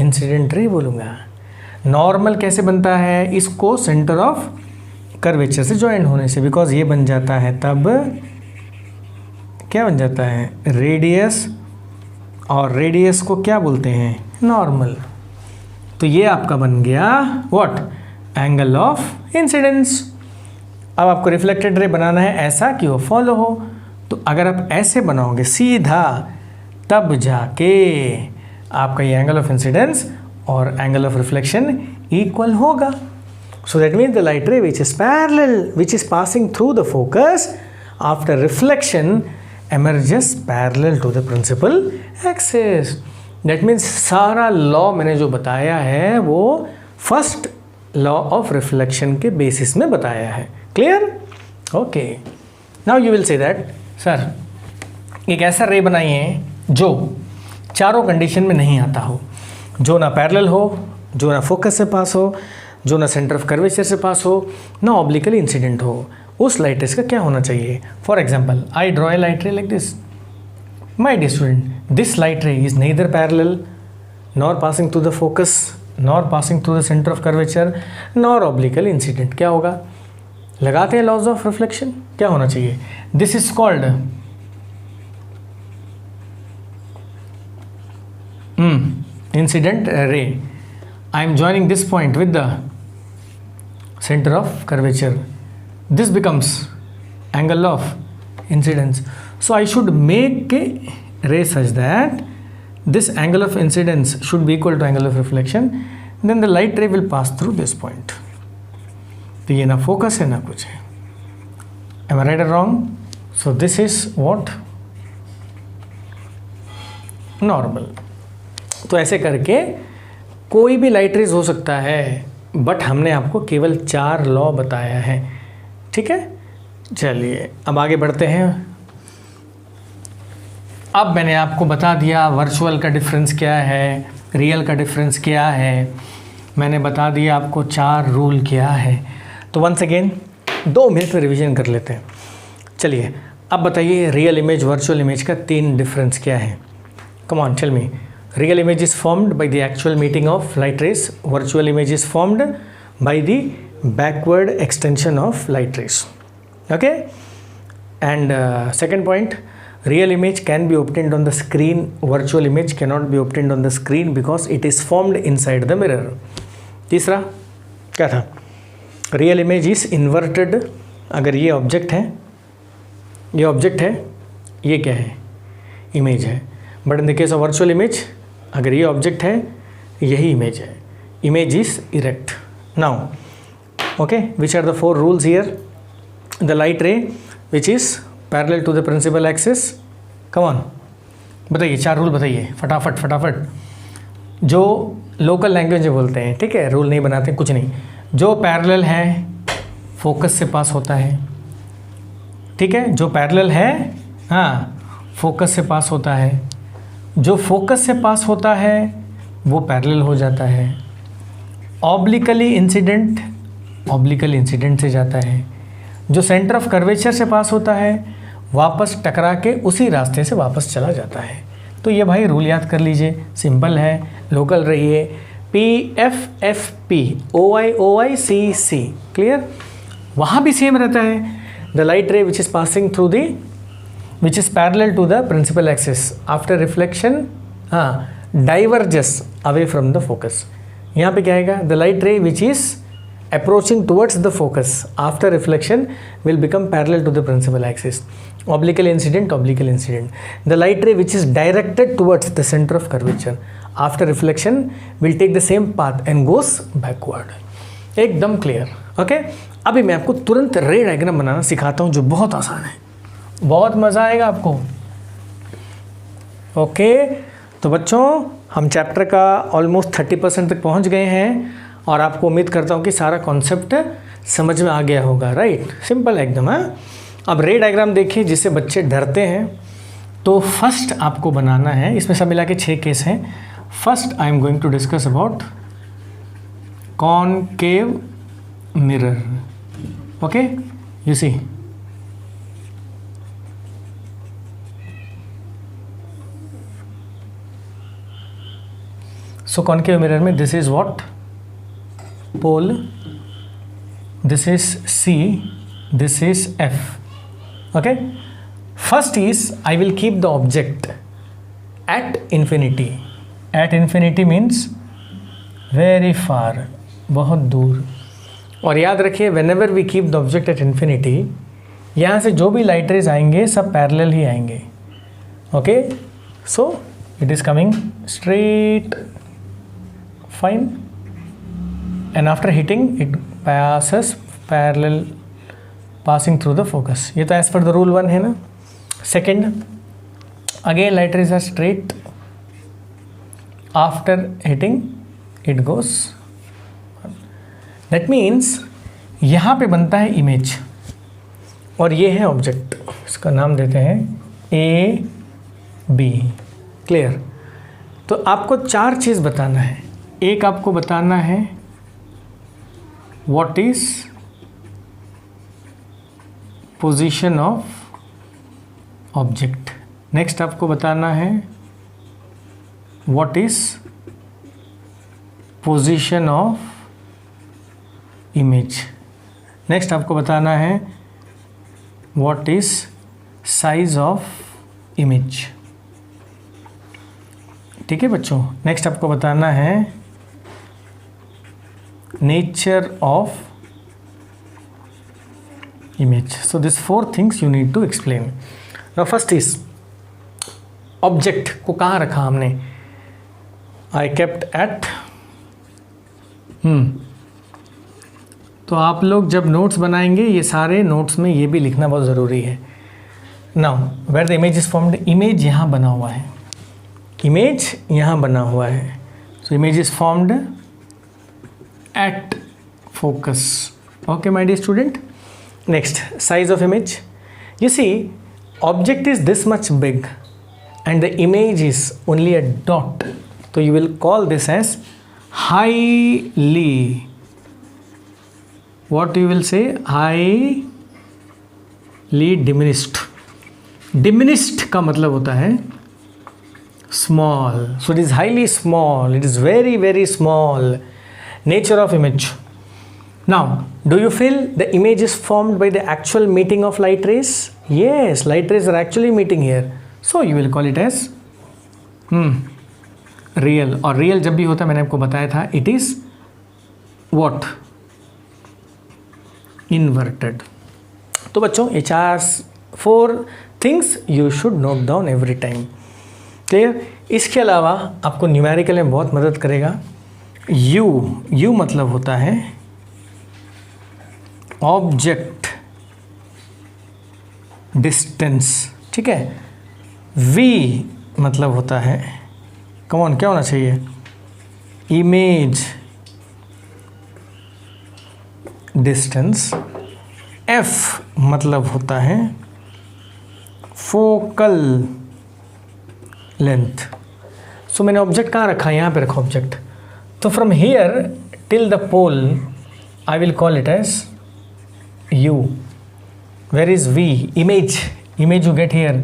इंसिडेंट रे बोलूँगा। नॉर्मल कैसे बनता है? इसको सेंटर ऑफ कर्वेचर से ज्वाइन होने से, बिकॉज ये बन जाता है तब क्या बन जाता है? रेडियस, और रेडियस को क्या बोलते हैं? नॉर्मल। तो ये आपका बन गया व्हाट? Angle of incidence. अब आपको रिफ्लेक्टेड रे बनाना है ऐसा कि वो फॉलो हो। तो अगर आप ऐसे बनाओगे सीधा, तब जाके आपका ये एंगल ऑफ इंसिडेंस और एंगल ऑफ रिफ्लेक्शन इक्वल होगा। So that means the light ray which is parallel, which is passing through the focus after reflection emerges parallel to the principal axis. That means सारा law मैंने जो बताया है वो first law of reflection के basis में बताया है। Clear? Okay, now you will say that sir एक ऐसा रे बनाइए जो चारों कंडीशन में नहीं आता हो, जो ना पैरेलल हो, जो ना फोकस से पास हो, जो ना सेंटर ऑफ कर्वेचर से पास हो, ना ऑब्लिकली इंसिडेंट हो। उस लाइट रेस का क्या होना चाहिए? For example I draw a light ray like this. My dear student, this light ray is neither parallel nor passing through the focus nor passing through the center of curvature nor obliquely incident। क्या होगा? लगाते हैं laws of reflection, क्या होना चाहिए? This is called incident ray. I am joining this point with the center of curvature. This becomes angle of incidence. So I should make a ray such that this angle of incidence should be equal to angle of reflection. Then the light ray will pass through this point. तो ये ना focus है ना कुछ है। Am I right or wrong? So this is what? Normal. तो ऐसे करके कोई भी लाइट रेज हो सकता है, बट हमने आपको केवल 4 लॉ बताया है। ठीक है, चलिए अब आगे बढ़ते हैं। अब मैंने आपको बता दिया वर्चुअल का डिफरेंस क्या है, रियल का डिफरेंस क्या है, मैंने बता दिया आपको 4 रूल क्या है। तो वंस अगेन 2 मिनट में रिवीजन कर लेते हैं। चलिए अब बताइए रियल इमेज वर्चुअल इमेज का 3 डिफरेंस क्या है? Come on tell me. Real image is formed by the actual meeting of light rays. Virtual image is formed by the backward extension of light rays. Okay? And second point, real image can be obtained on the screen. Virtual image cannot be obtained on the screen because it is formed inside the mirror. तीसरा क्या था? Real image is inverted. अगर ये object है, ये object है, ये क्या है? इमेज है। But in the case of virtual image, अगर ये ऑब्जेक्ट है, यही इमेज है। Image is erect. Now okay, which are the 4 rules here? The light ray which is parallel to the principal axis. Come on, बताइए 4 rule बताइए फटाफट फटाफट, जो लोकल लैंग्वेज में बोलते हैं। ठीक है, रूल नहीं बनाते कुछ नहीं। जो पैरेलल है फोकस से पास होता है। ठीक है, जो पैरेलल है हाँ फोकस से पास होता है। जो फोकस से पास होता है वो पैरेलल हो जाता है। ऑब्लिकली इंसिडेंट से जाता है। जो सेंटर ऑफ कर्वेचर से पास होता है वापस टकरा के उसी रास्ते से वापस चला जाता है। तो ये भाई रूल याद कर लीजिए, सिंपल है, लोकल रहिए। PFFP OICC clear? वहाँ भी सेम रहता है। The light ray which is passing through the which is parallel to the principal axis after reflection diverges away from the focus। यहाँ पे क्या आएगा? the light ray which is approaching towards the focus after reflection will become parallel to the principal axis. Obliqual incident, obliqual incident. The light ray which is directed towards the center of curvature after reflection will take the same path and goes backward. एकदम clear. Okay, अभी मैं आपको तुरंत रे diagram बनाना सिखाता हूँ जो बहुत आसान है, बहुत मज़ा आएगा आपको. ओके तो बच्चों हम चैप्टर का ऑलमोस्ट 30% तक पहुंच गए हैं और आपको उम्मीद करता हूं कि सारा कॉन्सेप्ट समझ में आ गया होगा. राइट, सिंपल एकदम. हाँ, अब रे डायग्राम देखिए जिससे बच्चे डरते हैं. तो फर्स्ट आपको बनाना है, इसमें सब मिला के 6 केस हैं. First I am going to discuss about concave mirror. Okay, you see so concave mirror में this is what pole, this is C, this is F. Okay, first is I will keep the object at infinity. At infinity means very far, बहुत दूर. और याद रखिए whenever we keep the object at infinity, यहाँ से जो भी light rays आएंगे सब parallel ही आएंगे. Okay, so it is coming straight. Fine, and after hitting it passes parallel, passing through the focus. ये तो as per the rule 1 है ना. Second, again light rays are straight. After hitting it goes. That means यहाँ पे बनता है image और ये है ऑब्जेक्ट. इसका नाम देते हैं A, B. क्लियर. तो आपको 4 चीज़ बताना है. एक आपको बताना है what is position of object. Next आपको बताना है what is position of image. Next आपको बताना है what is size of image. ठीक है बच्चों. नेक्स्ट आपको बताना है nature of image. So these 4 things you need to explain. Now first is object को कहाँ रखा हमने. I kept at तो आप लोग जब नोट्स बनाएंगे ये सारे नोट्स में ये भी लिखना बहुत ज़रूरी है. Now where the image is formed, image यहाँ बना हुआ है, image यहाँ बना हुआ है. So image is formed at focus. Okay my dear student. Next, size of image. You see object is this much big and the image is only a dot, so you will call this as highly, what you will say, highly diminished. Diminished का मतलब होता है small. So it is highly small, it is very very small. Nature of image. Now, do you feel the image is formed by the actual meeting of light rays? Yes, light rays are actually meeting here. So you will call it as real. और real जब भी होता है मैंने आपको बताया था, it is what? Inverted. तो बच्चों ये 4 things you should note down every time. Clear? इसके अलावा आपको न्यूमेरिकल में बहुत मदद करेगा. U मतलब होता है ऑब्जेक्ट डिस्टेंस. ठीक है. V मतलब होता है, कौन क्या होना चाहिए, इमेज डिस्टेंस. F मतलब होता है फोकल लेंथ. सो मैंने ऑब्जेक्ट कहाँ रखा है, यहाँ पे रखा object. So from here till the pole I will call it as U. Where is V? Image you get here.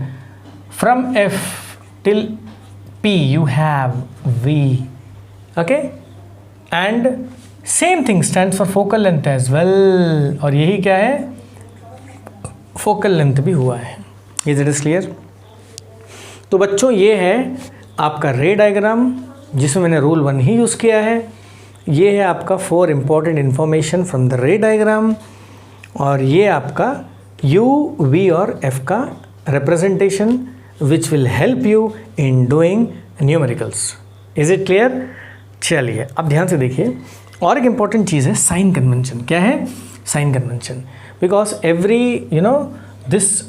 From F till P you have V. Okay, and same thing stands for focal length as well. और यही क्या है, focal length भी हुआ है. Is it clear? तो बच्चों ये है आपका रे डायग्राम जिसमें मैंने रूल 1 ही यूज़ किया है. ये है आपका 4 इम्पॉर्टेंट इन्फॉर्मेशन फ्रॉम द रे डायग्राम, और ये आपका U, V और F का representation which will help you in doing numericals. Is it clear? चलिए अब ध्यान से देखिए, और एक इम्पॉर्टेंट चीज़ है साइन कन्वेंशन। क्या है? Sign convention, because every this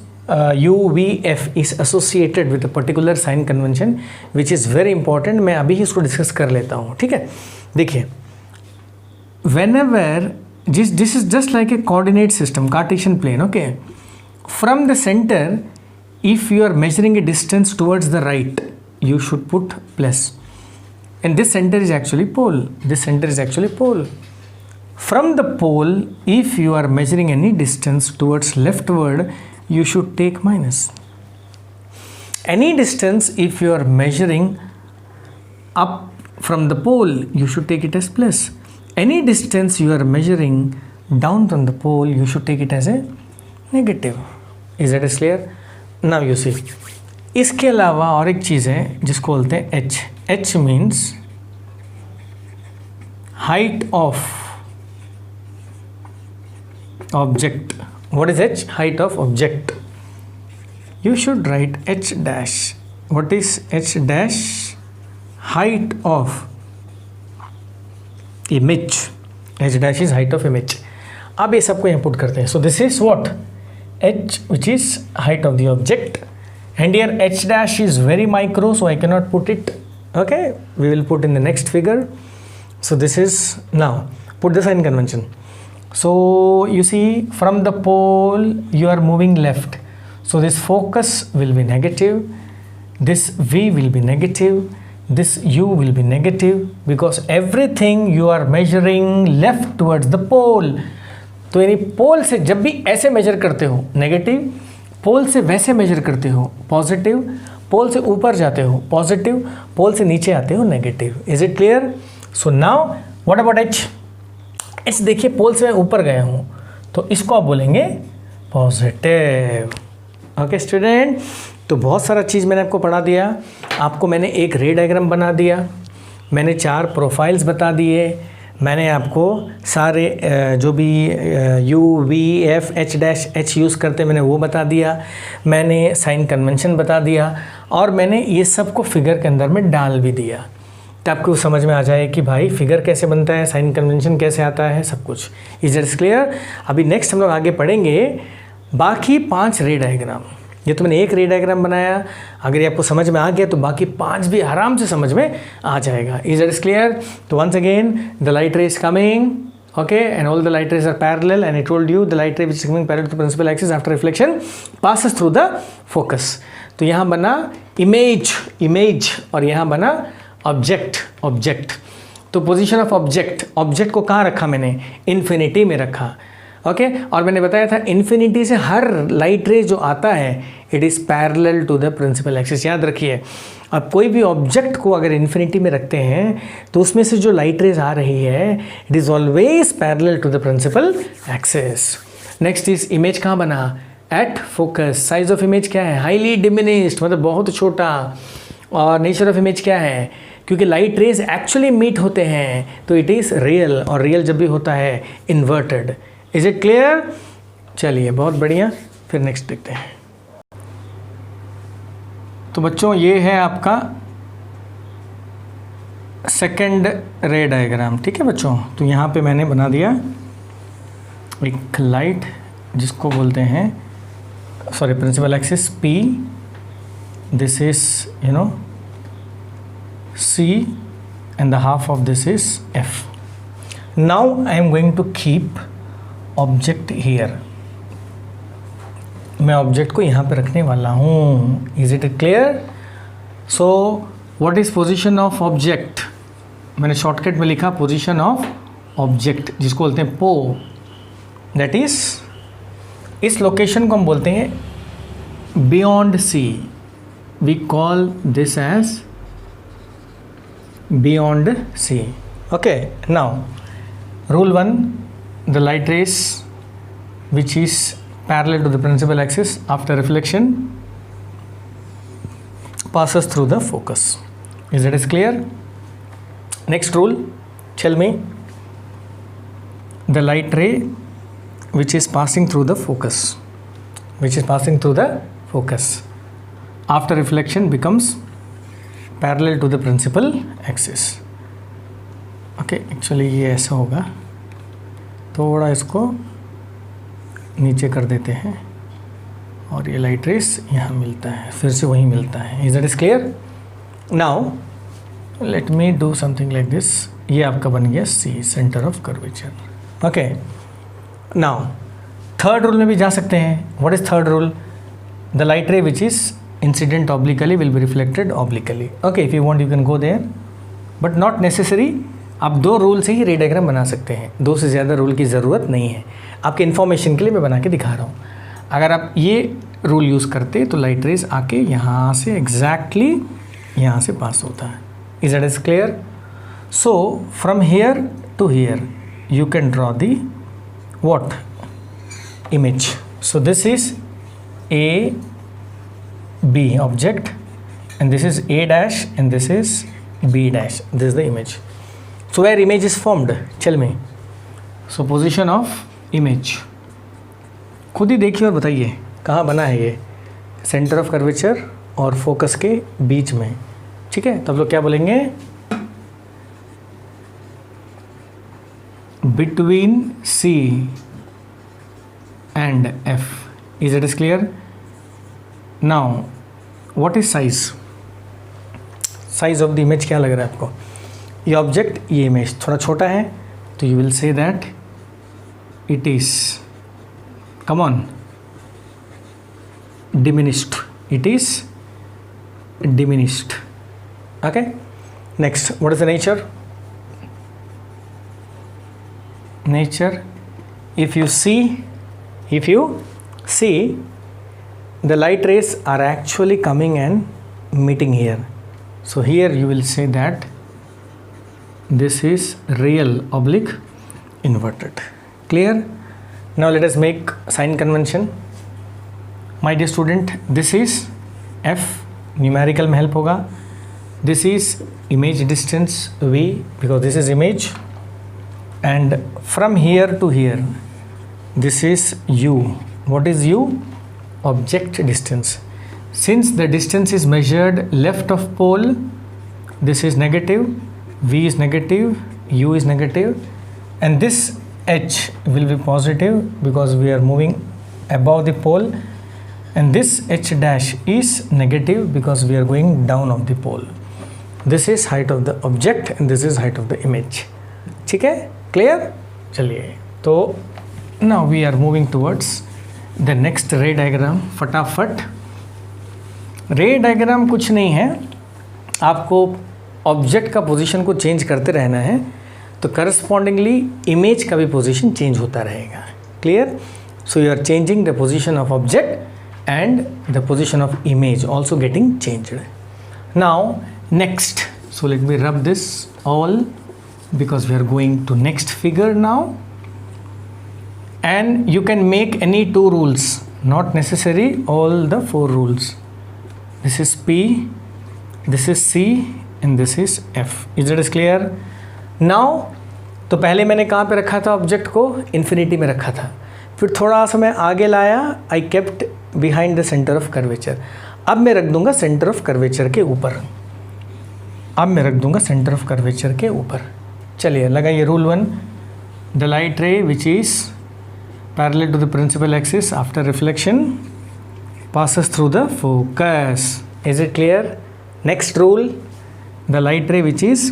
U, V, F is associated with a particular sign convention which is very important। मैं अभी ही इसको डिस्कस कर लेता हूँ, ठीक है? देखिए, whenever this is just like a coordinate system, Cartesian plane, okay? From the center, if you are measuring a distance towards the right, you should put plus, and this center is actually pole. This center is actually pole. From the pole, if you are measuring any distance towards leftward, you should take minus. Any distance if you are measuring up from the pole, you should take it as plus. Any distance you are measuring down from the pole, you should take it as a negative. Is that clear? Now you see, इसके अलावा और एक चीज़ है जिसको बोलते हैं h. h means height of object. What is h? Height of object. You should write h dash. What is h dash? Height of image. h dash is height of image. अब ये सबको यहाँ पुट करते हैं. So this is what? h, which is height of the object, and here h dash is very micro, so I cannot put it. Okay, we will put in the next figure. So this is, now put the sign convention. So you see, from the pole you are moving left, so this focus will be negative, this V will be negative, this U will be negative, because everything you are measuring left towards the pole. तो यानी पोल से जब भी ऐसे major करते हो negative, पोल से वैसे मेजर करते हो पॉजिटिव, पोल से ऊपर जाते हो पॉजिटिव, पोल से नीचे आते हो negative. Is it clear? So now what about H? H देखिए, पोल से मैं ऊपर गया हूँ तो इसको आप बोलेंगे पॉजिटिव। ओके स्टूडेंट, तो बहुत सारा चीज़ मैंने आपको पढ़ा दिया, आपको मैंने एक रे डायग्राम बना दिया, मैंने 4 प्रोफाइल्स बता दिए, मैंने आपको सारे जो भी U, V, F, H dash H use करते मैंने वो बता दिया, मैंने साइन कन्वेंशन बता दिया, और मैंने ये सब को फिगर के अंदर में डाल भी दिया, तो आपको समझ में आ जाए कि भाई फिगर कैसे बनता है, साइन कन्वेंशन कैसे आता है, सब कुछ। Is it clear? अभी नेक्स्ट हम लोग आगे पढ़ेंगे बाकी 5 रे डायग्राम। ये तो मैंने एक रे डायग्राम बनाया, अगर ये आपको समझ में आ गया तो बाकी 5 भी आराम से समझ में आ जाएगा। Is it clear? तो once again, the light ray is coming, okay, and all the light rays are parallel, and I told you the light ray which is coming parallel to the principal axis after reflection passes through the focus. तो यहाँ बना image और यहाँ बना object. तो position of object को कहाँ रखा मैंने? इन्फिनिटी में रखा। ओके, और मैंने बताया था इन्फिनिटी से हर लाइट रे जो आता है it is parallel to the principal axis. याद रखिए, अब कोई भी ऑब्जेक्ट को अगर इन्फिनिटी में रखते हैं तो उसमें से जो लाइट रेज आ रही है it is always parallel to the principal axis. Next is image कहाँ बना? At focus. Size of image क्या है? हाईली डिमिनिश्ड, मतलब बहुत छोटा। और नेचर ऑफ इमेज क्या है? क्योंकि लाइट रेज एक्चुअली मीट होते हैं तो इट इज़ रियल, और रियल जब भी होता है इन्वर्टेड। Is it clear? चलिए बहुत बढ़िया, फिर नेक्स्ट देखते हैं। तो बच्चों ये है आपका सेकंड रे डायग्राम, ठीक है बच्चों। तो यहाँ पे मैंने बना दिया एक लाइट जिसको बोलते हैं, sorry, principal axis P, this is C, and the half of this is F. Now I am going to keep object here. मैं ऑब्जेक्ट को यहाँ पे रखने वाला हूँ। Is it clear? So what is position of object? मैंने shortcut में लिखा पोजीशन ऑफ ऑब्जेक्ट, जिसको बोलते हैं पो। दैट इज, इस लोकेशन को हम बोलते हैं beyond C. We call this as beyond C. Okay, now rule 1, the light rays which is parallel to the principal axis after reflection passes through the focus. Is that clear? Next rule, tell me the light ray which is passing through the focus, after reflection becomes parallel to the principal axis. Okay actually ये ऐसा होगा, थोड़ा इसको नीचे कर देते हैं और ये लाइट रेस यहाँ मिलता है, फिर से वहीं मिलता है. Is that is clear? Now let me do something like this. ये आपका बन गया C, centre of curvature. Okay, now third rule में भी जा सकते हैं. What is third rule? The light ray which is incident obliquely will be reflected obliquely. Okay, if you want you can go there, but not necessary. आप 2 rule से ही रे diagram बना सकते हैं, 2 से ज़्यादा रूल की ज़रूरत नहीं है. आपके इन्फॉर्मेशन के लिए मैं बना के दिखा रहा हूँ. अगर आप ये रूल यूज़ करते तो लाइट रेज आके यहाँ से एग्जैक्टली यहाँ से पास होता है. Is that is clear? So from here to here you can draw the what image. So this is A B object and this is A dash and this is B dash. This is the image. So where image is formed? Tell me. So position of image. खुद ही देखिए और बताइए कहाँ बना है ये. Centre of curvature और focus के बीच में. ठीक है, तब लोग क्या बोलेंगे? Between C and F. Is it clear? Now what is size? Size of the image क्या लग रहा है आपको? ये ऑब्जेक्ट, ये इमेज थोड़ा छोटा है तो you will say that it is, come on, diminished. It is diminished. Okay, next, what is the nature? Nature, if you see the light rays are actually coming and meeting here. So here you will say that this is real oblique inverted. Clear? Now let us make sign convention. My dear student, this is F, numerical में help होगा. This is image distance V, because this is image, and from here to here this is U. What is U? Object distance. Since the distance is measured left of pole, this is negative, V is negative, U is negative, and this H will be positive because we are moving above the pole, and this H dash is negative because we are going down of the pole. This is height of the object and this is height of the image. ठीक है, clear? चलिए, तो now we are moving towards the next ray diagram. फटाफट. रे diagram कुछ नहीं है, आपको ऑब्जेक्ट का पोजीशन को चेंज करते रहना है तो करस्पॉन्डिंगली इमेज का भी पोजीशन चेंज होता रहेगा. Clear? So you are changing the position of object and the position of image also getting changed. Now next, so let me rub this all because we are going to next figure now, and you can make any 2 rules, not necessary all the 4 rules. This is P, this is C and this is F. Is it clear? Now तो पहले मैंने कहाँ पे रखा था object को? Infinity में रखा था, फिर थोड़ा सा मैं आगे लाया, I kept behind the centre of curvature. अब मैं रख दूंगा सेंटर ऑफ कर्वेचर के ऊपर. सेंटर ऑफ कर्वेचर के ऊपर. चलिए लगाइए rule 1. The light ray which is parallel to the principal axis after reflection passes through the focus. Is it clear? Next rule, the light ray which is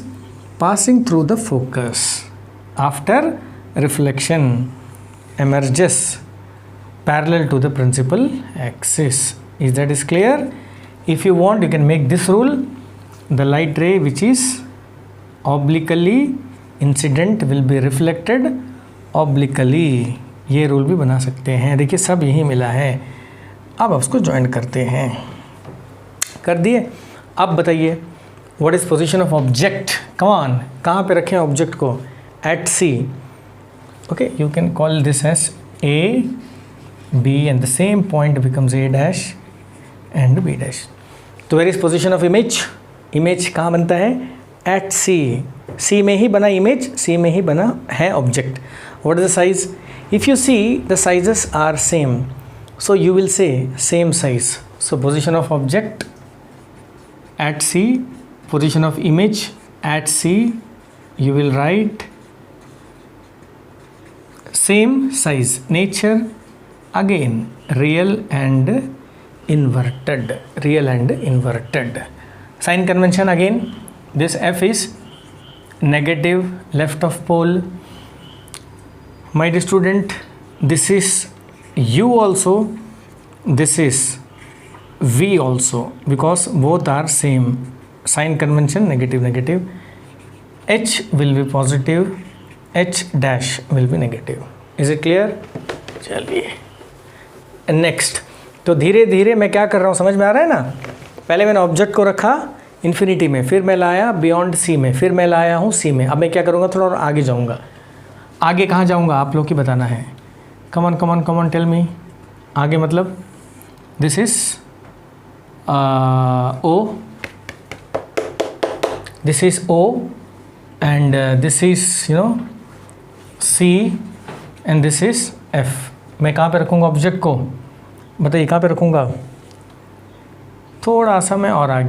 passing through the focus after reflection emerges parallel to the principal axis. Is that is clear? If you want, you can make this rule. The light ray which is obliquely incident will be reflected obliquely. ये rule भी बना सकते हैं. देखिए सब यही मिला है. अब उसको ज्वाइन करते हैं. कर दिए. अब बताइए what is position of object? Come on, कहाँ पे रखें ऑब्जेक्ट को? At C. Okay, you can call this as A B and the same point becomes A dash and B dash. तो where is position of image? Image कहाँ बनता है? Eight सी. सी में ही बना इमेज, सी में ही बना है object. What is the size? If you see the sizes are same, so you will say same size. So position of object at C, position of image at C, you will write same size. Nature again real and inverted, real and inverted. Sign convention again, this F is negative left of pole. My dear student, this is U also, this is V also, because both are same. Sign convention negative negative. H will be positive, H dash will be negative. Is it clear? चलिए next. तो धीरे धीरे मैं क्या कर रहा हूँ समझ में आ रहा है ना. पहले मैंने ऑब्जेक्ट को रखा इन्फिनिटी में, फिर मैं लाया बियॉन्ड सी में, फिर मैं लाया हूँ सी में. अब मैं क्या करूँगा, थोड़ा और आगे जाऊँगा. आगे कहाँ जाऊँगा आप लोग की बताना है. Come on come on come on tell me. आगे मतलब this is O, this is O and this is you know C and this is F. मैं कहाँ पे रखूँगा ऑब्जेक्ट को, बताइए कहाँ पे रखूँगा. थोड़ा सा मैं और आगे